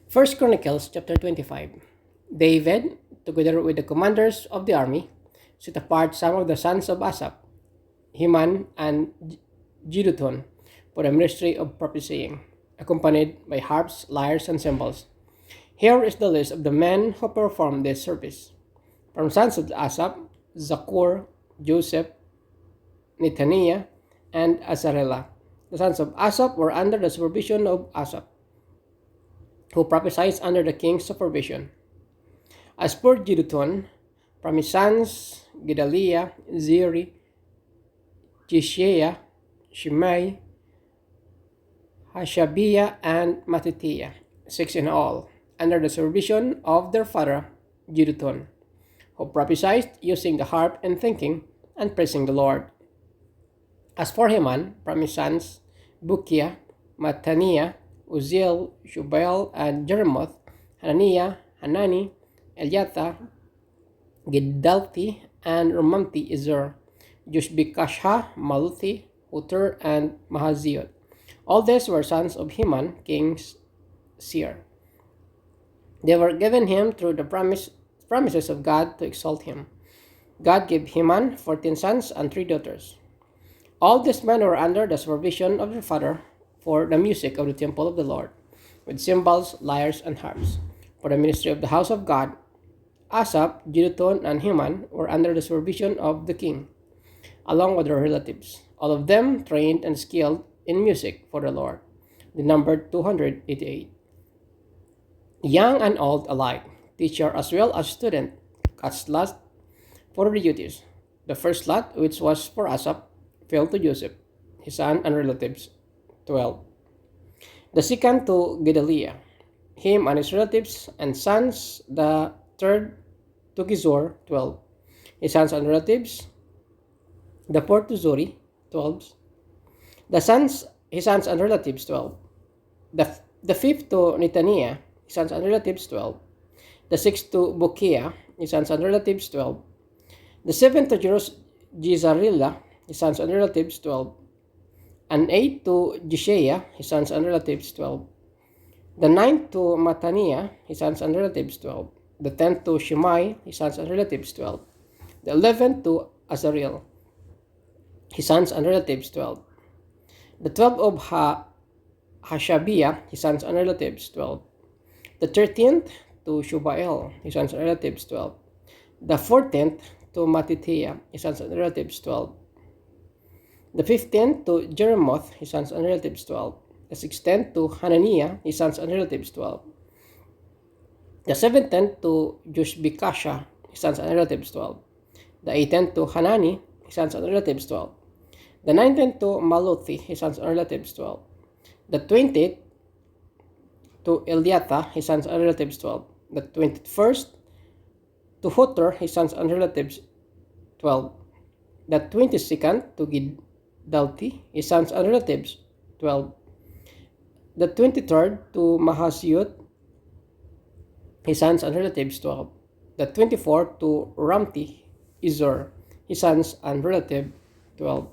First Chronicles chapter 25. David, together with the commanders of the army, set apart some of the sons of Asaph, Heman, and Jeduthun for the ministry of prophesying, accompanied by harps, lyres, and cymbals. Here is the list of the men who performed this service. From sons of Asaph, Zakur, Joseph, Netaniah, and Azarela. The sons of Asaph were under the supervision of Asaph, who prophesied under the king's supervision. As for Jeduthun, from his sons Gedaliah, Zeri, Jeshaiah, Shimei, Hashabiah, and Mattithiah, 6 in all, under the supervision of their father Jeduthun, who prophesied using the harp and thinking and praising the Lord. As for Heman, from his sons Bukiah, Mattaniah, Uzziel, Shubael, and Jeremoth, Hananiah, Hanani, Eliatha, Gidalti, and Romamti Ezer, Jushbikashah, Maluthi, Uter, and Mahaziot. All these were sons of Heman, king's seer. They were given him through the promises of God to exalt him. God gave Heman 14 sons and 3 daughters. All these men were under the supervision of their father for the music of the temple of the Lord, with cymbals, lyres, and harps. For the ministry of the house of God, Asaph, Jeduthun, and Heman were under the supervision of the king, along with their relatives, all of them trained and skilled in music for the Lord. They numbered 288. Young and old alike, teacher as well as student, cast lots for the duties. The first lot, which was for Asaph, fell to Joseph, his son and relatives, 12. The second to Gedaliah, him and his relatives and sons. The third to Gizor, 12. His sons and relatives. The fourth to Zori, 12. His sons and relatives, 12. The fifth to Netaniah, his sons and relatives, 12. The sixth to Bukiah, his sons and relatives, 12. The seventh to Jezarela, his sons and relatives, 12. And 8 to Jeshaiah, his sons and relatives, 12. The 9th to Mattaniah, his sons and relatives, 12. The 10th to Shimei, his sons and relatives, 12. The 11th to Azarel, his sons and relatives, 12. The 12th of Hashabiah, his sons and relatives, 12. The 13th to Shubael, his sons and relatives, 12. The 14th to Mattithiah, his sons and relatives, 12. The 15th to Jeremoth, his sons and relatives, 12. The 16th to Hananiah, his sons and relatives, 12. The 17th to Jushbikashah, his sons and relatives, 12. The 18th to Hanani, his sons and relatives, 12. The 19th to Maluthi, his sons and relatives, 12. The 20th to Eliatha, his sons and relatives, 12. The 21st to Hutter, his sons and relatives, 12. The 22nd to Gidalti, his sons and relatives, 12. The 23rd to Mahaziot, his sons and relatives, 12. The 24th to Ramti Izor, his sons and relatives, 12.